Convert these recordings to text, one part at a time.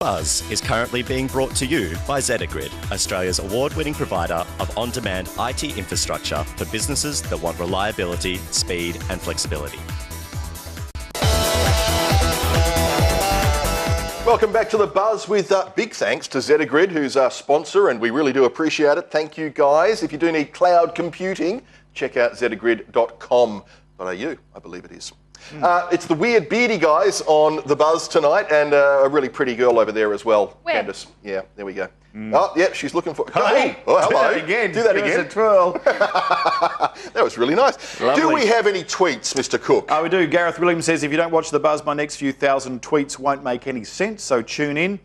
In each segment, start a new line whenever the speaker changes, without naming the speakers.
Buzz is currently being brought to you by z03e24, Australia's award-winning provider of on-demand IT infrastructure for businesses that want reliability, speed and flexibility.
Welcome back to The Buzz with big thanks to z03e24, who's our sponsor, and we really do appreciate it. Thank you, guys. If you do need cloud computing, check out z03e24.com.au, I believe it is. It's the weird beardy guys on The Buzz tonight, and a really pretty girl over there as well,
Where?
Candice. Yeah, there we go. Oh, yeah, she's looking for...
Hey,
oh, hello.
do that again.
Do that
Give
again.
us a twirl.
That was really nice.
Lovely.
Do we have any tweets, Mr. Cook?
We do. Gareth Williams says, if you don't watch The Buzz, my next few thousand tweets won't make any sense, so tune in.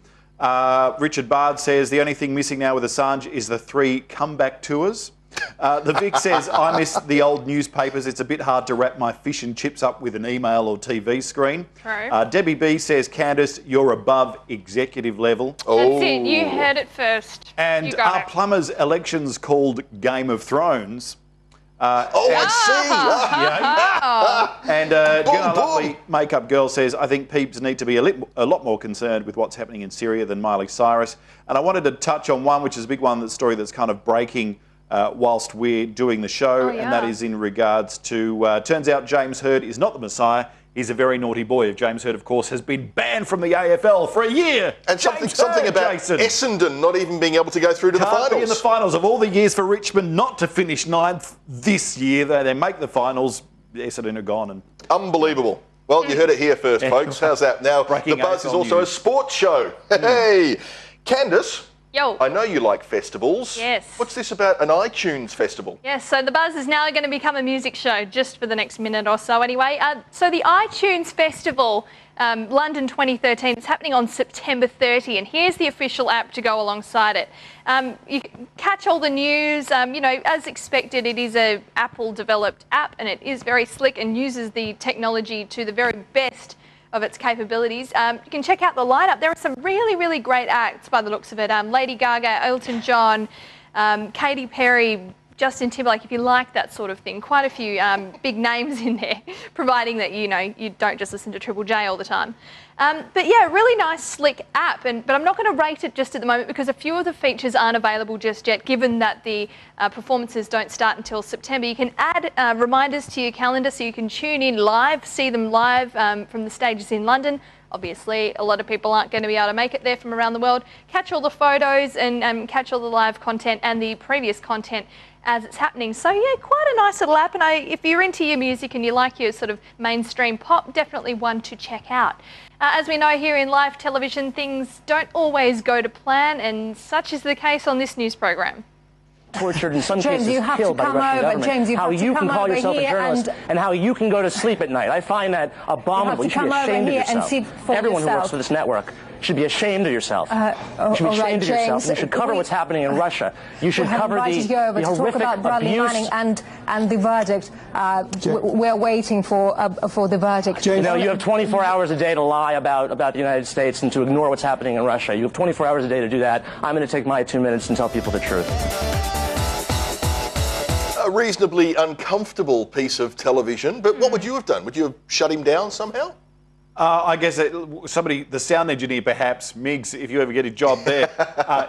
Richard Bard says, the only thing missing now with Assange is the 3 comeback tours. The Vic says, I miss the old newspapers. It's a bit hard to wrap my fish and chips up with an email or TV screen.
True.
Debbie B says, Candice, you're above executive level.
That's it. You heard it first.
And
you got
are
it.
plumbers' elections called Game of Thrones?
I see.
And Girl Lovely Makeup Girl says, I think peeps need to be a lot more concerned with what's happening in Syria than Miley Cyrus. And I wanted to touch on one, which is a big one, the story that's kind of breaking whilst we're doing the show, and that is in regards to, turns out James Hird is not the Messiah. He's a very naughty boy. James Hird, of course, has been banned from the AFL for a year.
And something about Essendon not even being able to go through to the finals.
Be in the finals. Of all the years for Richmond not to finish 9th this year, they make the finals. Essendon are gone. And
unbelievable. Well, you heard it here first, folks. How's that? Now, The Buzz is also a sports show. Hey, Candice.
Yo.
I know you like festivals.
Yes.
What's this about an iTunes festival?
Yes, so The Buzz is now going to become a music show, just for the next minute or so anyway. So the iTunes Festival, London 2013, is happening on September 30, and here's the official app to go alongside it. You can catch all the news. You know, as expected, it is a Apple-developed app, and it is very slick and uses the technology to the very best of its capabilities. You can check out the lineup. There are some really, really great acts by the looks of it. Lady Gaga, Elton John, Katy Perry, Justin Timberlake, if you like that sort of thing. Quite a few big names in there, providing that, you know, you don't just listen to Triple J all the time. But yeah, really nice, slick app. But I'm not going to rate it just at the moment because a few of the features aren't available just yet, given that the performances don't start until September. You can add reminders to your calendar so you can tune in live, see them live from the stages in London. Obviously, a lot of people aren't going to be able to make it there from around the world. Catch all the photos and catch all the live content and the previous content as it's happening. So yeah, quite a nice little app, and if you're into your music and you like your sort of mainstream pop, definitely one to check out. As we know here in live television, things don't always go to plan, and such is the case on this news program.
Tortured in some cases killed by the Russian government.
James, you
how
have
you
to
can
come
call
over
yourself a
here
journalist and how you can go to sleep at night. I find that abominable. You should be ashamed of yourself. Everyone who works for this network should be ashamed of yourself. You should be ashamed of yourself. And you should cover what's happening in Russia. You should cover the horrific abuse.
And the verdict. We're waiting for the verdict.
You know, you have 24 hours a day to lie about the United States and to ignore what's happening in Russia. You have 24 hours a day to do that. I'm going to take my 2 minutes and tell people the truth.
A reasonably uncomfortable piece of television, but what would you have done? Would you have shut him down somehow?
I guess the sound engineer perhaps, Miggs, if you ever get a job there,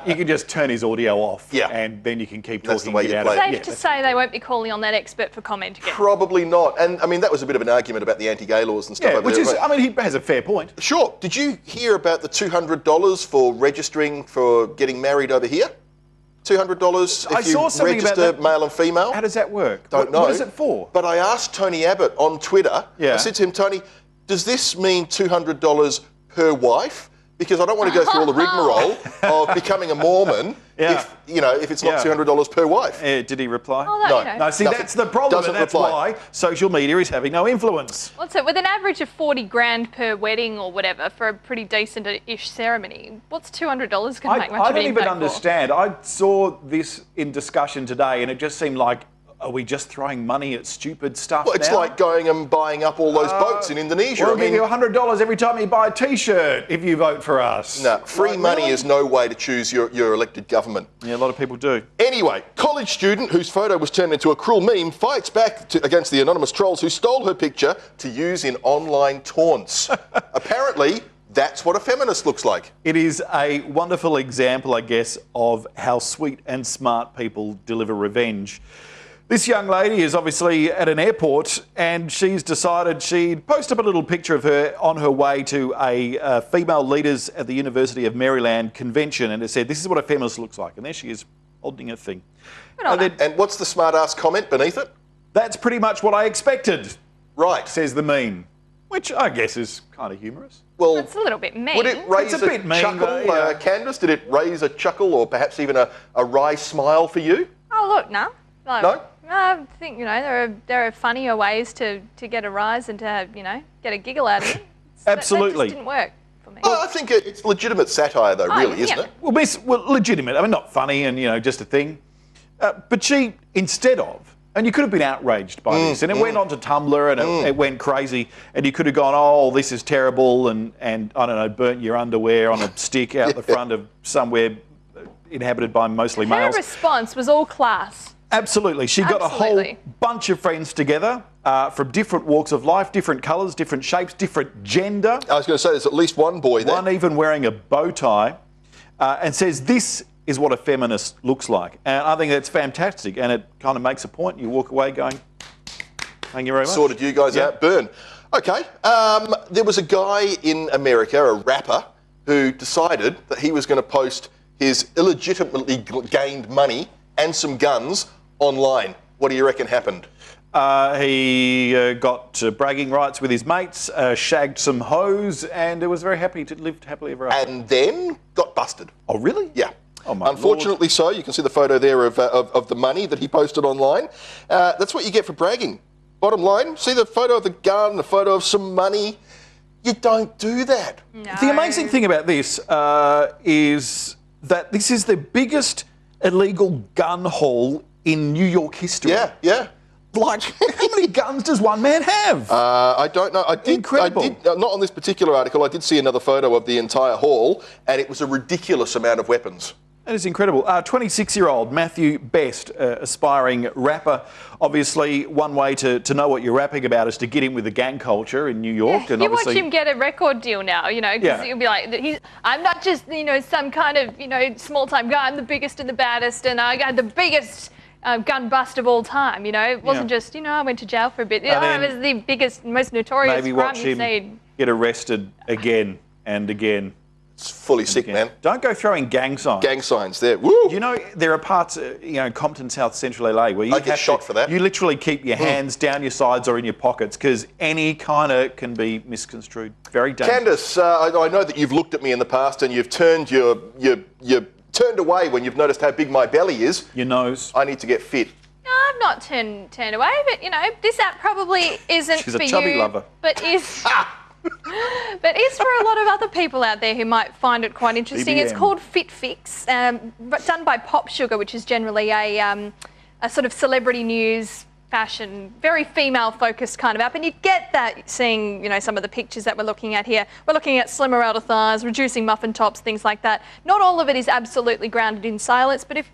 you can just turn his audio off and then you can keep
That's
talking.
the way you play it.
Safe to say they won't be calling on that expert for comment again.
Probably not. And I mean, that was a bit of an argument about the anti-gay laws and stuff.
Yeah,
over
which
there,
is,
right?
I mean, he has a fair point.
Sure. Did you hear about the $200 for registering for getting married over here? $200 if you register male and female.
How does that work?
Don't know.
What is it for?
But I asked Tony Abbott on Twitter. I said to him, Tony, does this mean $200 per wife? Because I don't want to go through all the rigmarole of becoming a Mormon if it's not $200 per wife.
Did he reply?
No,
see, that's the problem, and that's why social media is having no influence.
What's it? With an average of 40 grand per wedding or whatever for a pretty decent-ish ceremony, what's $200 going to make much of an impact?
I don't even understand. I saw this in discussion today, and it just seemed like, are we just throwing money at stupid stuff
Well, it's
now?
like going and buying up all those boats in Indonesia.
We'll give you $100 every time you buy a T-shirt if you vote for us.
No, free money is no way to choose your elected government.
Yeah, a lot of people do.
Anyway, college student whose photo was turned into a cruel meme fights back against the anonymous trolls who stole her picture to use in online taunts. Apparently, That's what a feminist looks like.
It is a wonderful example, I guess, of how sweet and smart people deliver revenge. This young lady is obviously at an airport and she's decided she'd post up a little picture of her on her way to a female leaders at the University of Maryland convention, and it said, "This is what a feminist looks like." And there she is, holding her thing.
And what's the smart-ass comment beneath it?
"That's pretty much what I expected,"
right,
says the meme, which I guess is kind of humorous.
Well,
it's a little bit mean.
Would it raise
it's a bit mean,
chuckle,
yeah.
Candace? Did it raise a chuckle or perhaps even a wry smile for you?
Oh, look, no.
No?
I think, there are funnier ways to get a rise and to have, get a giggle out of it.
Absolutely.
That just didn't work for me.
Well, I think it's legitimate satire, though, really, isn't it?
Well, legitimate. I mean, not funny and, just a thing. But she, instead of, and you could have been outraged by this, and it went on to Tumblr and it went crazy, and you could have gone, "Oh, this is terrible," and I don't know, burnt your underwear on a stick out the front of somewhere inhabited by mostly males.
Her response was all class.
Absolutely. She got a whole bunch of friends together from different walks of life, different colours, different shapes, different gender.
I was going to say there's at least one boy there.
One even wearing a bow tie, and says, "This is what a feminist looks like." And I think that's fantastic, and it kind of makes a point. You walk away going, "Thank you very much."
Sorted you guys out, burn. Okay, there was a guy in America, a rapper, who decided that he was going to post his illegitimately gained money and some guns online. What do you reckon happened?
He got bragging rights with his mates, shagged some hoes, and was very happy to live happily ever after.
And then got busted.
Oh, really?
Yeah.
Oh, my
Unfortunately
Lord.
so. You can see the photo there of the money that he posted online. That's what you get for bragging. Bottom line, see the photo of the gun, the photo of some money. You don't do that.
No.
The amazing thing about this is that this is the biggest illegal gun haul in New York history.
Yeah, yeah.
Like, how many guns does one man have?
I don't know.
Incredible.
Not on this particular article. I did see another photo of the entire haul, and it was a ridiculous amount of weapons.
That is incredible. 26-year-old Matthew Best, aspiring rapper. Obviously, one way to know what you're rapping about is to get in with the gang culture in New York.
Yeah,
and
you
obviously,
watch him get a record deal now, because he'll be like, "I'm not just, some kind of, small-time guy. I'm the biggest and the baddest, and I got the biggest gun bust of all time." It wasn't just, I went to jail for a bit. I was the biggest, most notorious
maybe
crime
watch him
scene.
get arrested again and again.
It's fully sick, man.
Don't go throwing gang signs.
Gang signs there. Woo!
There are parts, Compton, South Central LA, where you
get shot for that.
You literally keep your hands down your sides or in your pockets because any kind of can be misconstrued. Very dangerous.
Candace, I know that you've looked at me in the past and you've turned turned away when you've noticed how big my belly is.
Your nose.
I need to get fit.
No, I've not turned away, but this app probably isn't
She's
for
a chubby
you,
lover.
but is but is for a lot of other people out there who might find it quite interesting.
BBM.
It's called Fit Fix, done by Pop Sugar, which is generally a sort of celebrity news, fashion, very female-focused kind of app, and you get that seeing some of the pictures that we're looking at here. We're looking at slimmer outer thighs, reducing muffin tops, things like that. Not all of it is absolutely grounded in science, but if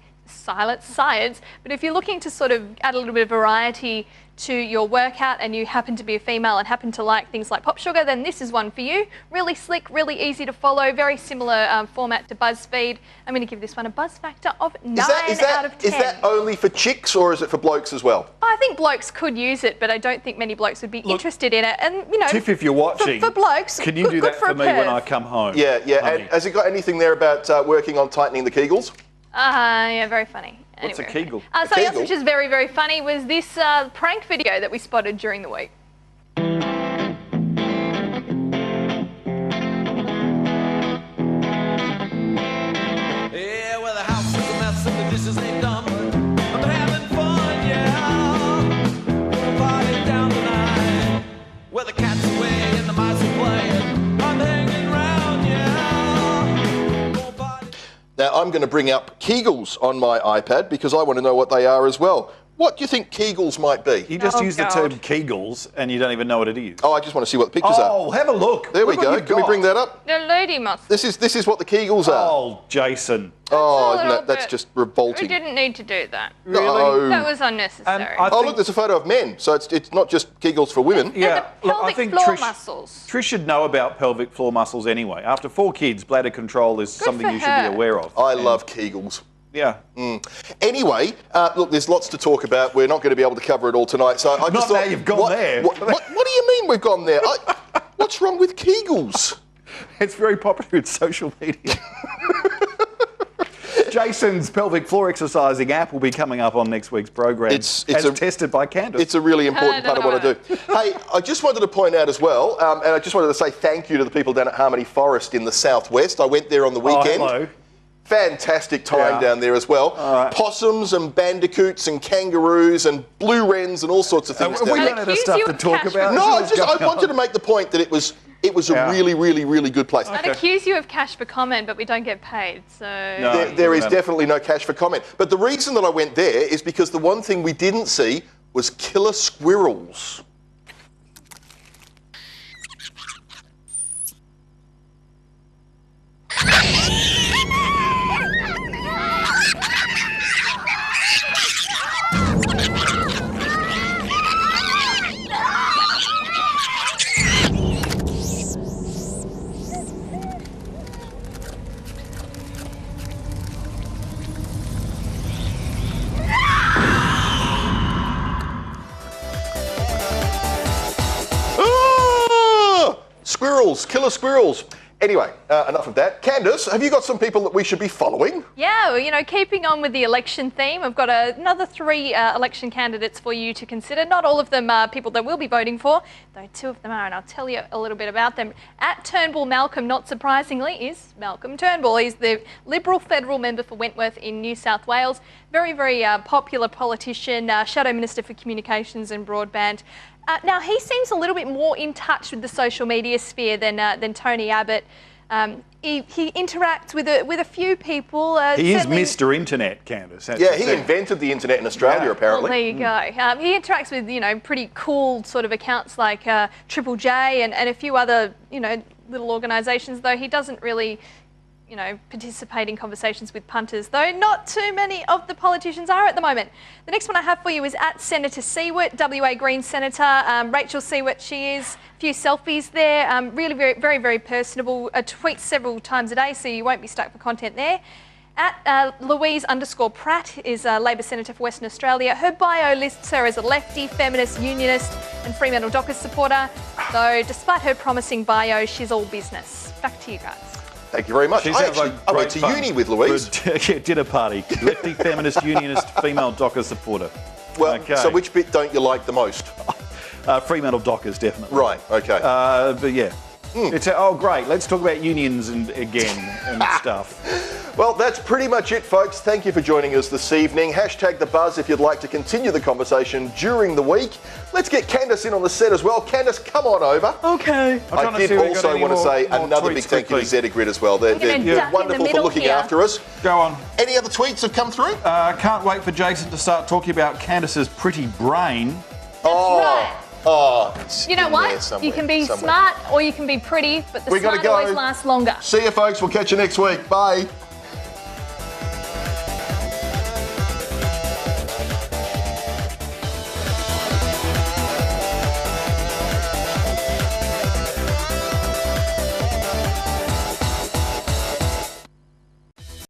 you're looking to sort of add a little bit of variety to your workout and you happen to be a female and happen to like things like Pop Sugar, then this is one for you. Really slick, really easy to follow, very similar format to BuzzFeed. I'm going to give this one a buzz factor of 9 out of 10.
Is that only for chicks or is it for blokes as well?
I think blokes could use it, but I don't think many blokes would be interested in it. And
Tiff, if you're watching,
for blokes,
can you do that for me when I come home?
Yeah. And has it got anything there about working on tightening the Kegels?
Yeah, very funny.
What's a Kegel?
Something else which is very, very funny was this prank video that we spotted during the week.
Yeah, well, the house is a mess and the dishes ain't done, but I'm having fun, yeah. We're partying down the line, where the cat's away and the mice are playing. I'm hanging around, yeah.
Now, I'm going to bring up Kegels on my iPad because I want to know what they are as well. What do you think Kegels might be?
You just use the term Kegels and you don't even know what it is.
Oh, I just want to see what the pictures are.
Oh, have a look.
There we go. Can we bring that up?
The lady muscles.
This is what the Kegels are.
Oh, Jason.
Oh, that's just revolting.
We didn't need to do that.
Really?
No.
That was unnecessary.
Oh, look, there's a photo of men, so it's not just Kegels for women.
Yeah, the pelvic floor muscles.
Trish should know about pelvic floor muscles anyway. After 4 kids, bladder control is something you should be aware of.
I love Kegels.
Yeah.
Anyway, look, there's lots to talk about. We're not going to be able to cover it all tonight. So I just thought,
now you've gone there.
What do you mean we've gone there? What's wrong with Kegels?
It's very popular in social media. Jason's pelvic floor exercising app will be coming up on next week's program. It's tested by Candace.
It's a really important part of what I do. Hey, I just wanted to point out as well, and I just wanted to say thank you to the people down at Harmony Forest in the southwest. I went there on the weekend.
Oh, hello.
Fantastic time down there as well. Possums and bandicoots and kangaroos and blue wrens and all sorts of things.
We don't have stuff to talk about.
No, I wanted to make the point that it was a really, really, really good place.
I'd accuse you of cash for comment, but we don't get paid, so...
No, there is definitely no cash for comment. But the reason that I went there is because the one thing we didn't see was killer squirrels. Squirrels, killer squirrels. Anyway, enough of that. Candace, have you got some people that we should be following?
Yeah, well, you know, keeping on with the election theme, I've got another 3 election candidates for you to consider. Not all of them are people that we'll be voting for, though 2 of them are, and I'll tell you a little bit about them. At Turnbull Malcolm, not surprisingly, is Malcolm Turnbull. He's the Liberal federal member for Wentworth in New South Wales. Very, very popular politician, Shadow Minister for Communications and Broadband. Now, he seems a little bit more in touch with the social media sphere than Tony Abbott. He interacts with a few people.
He is Mr. Internet, Candace.
Yeah, he invented the internet in Australia, apparently.
Well, there you go. He interacts with, you know, pretty cool sort of accounts like Triple J and a few other, you know, little organisations, though he doesn't really, you know, participate in conversations with punters, though not too many of the politicians are at the moment. The next one I have for you is at Senator Siewert, WA Green Senator. Rachel Siewert, she is. A few selfies there. Really very, very personable. Tweets several times a day, so you won't be stuck for content there. At Louise_Pratt is a Labor Senator for Western Australia. Her bio lists her as a lefty, feminist, unionist and Fremantle Dockers supporter, though despite her promising bio, she's all business. Back to you guys.
Thank you very much. I went to uni with Louise.
Dinner party. Lefty, feminist, unionist, female Dockers supporter.
Well, so which bit don't you like the most?
Fremantle Dockers, definitely.
Right, okay.
But yeah. It's great. Let's talk about unions again and stuff.
Well, that's pretty much it, folks. Thank you for joining us this evening. Hashtag The Buzz if you'd like to continue the conversation during the week. Let's get Candace in on the set as well. Candace, come on over.
Okay.
I did also want to say another big thank you to Zedagrid as well. They're wonderful for looking after us.
Go on.
Any other tweets have come through?
Can't wait for Jason to start talking about Candace's pretty brain.
That's right.
Oh,
you know what? You can be smart or you can be pretty, but the smart always lasts longer.
See you, folks. We'll catch you next week. Bye.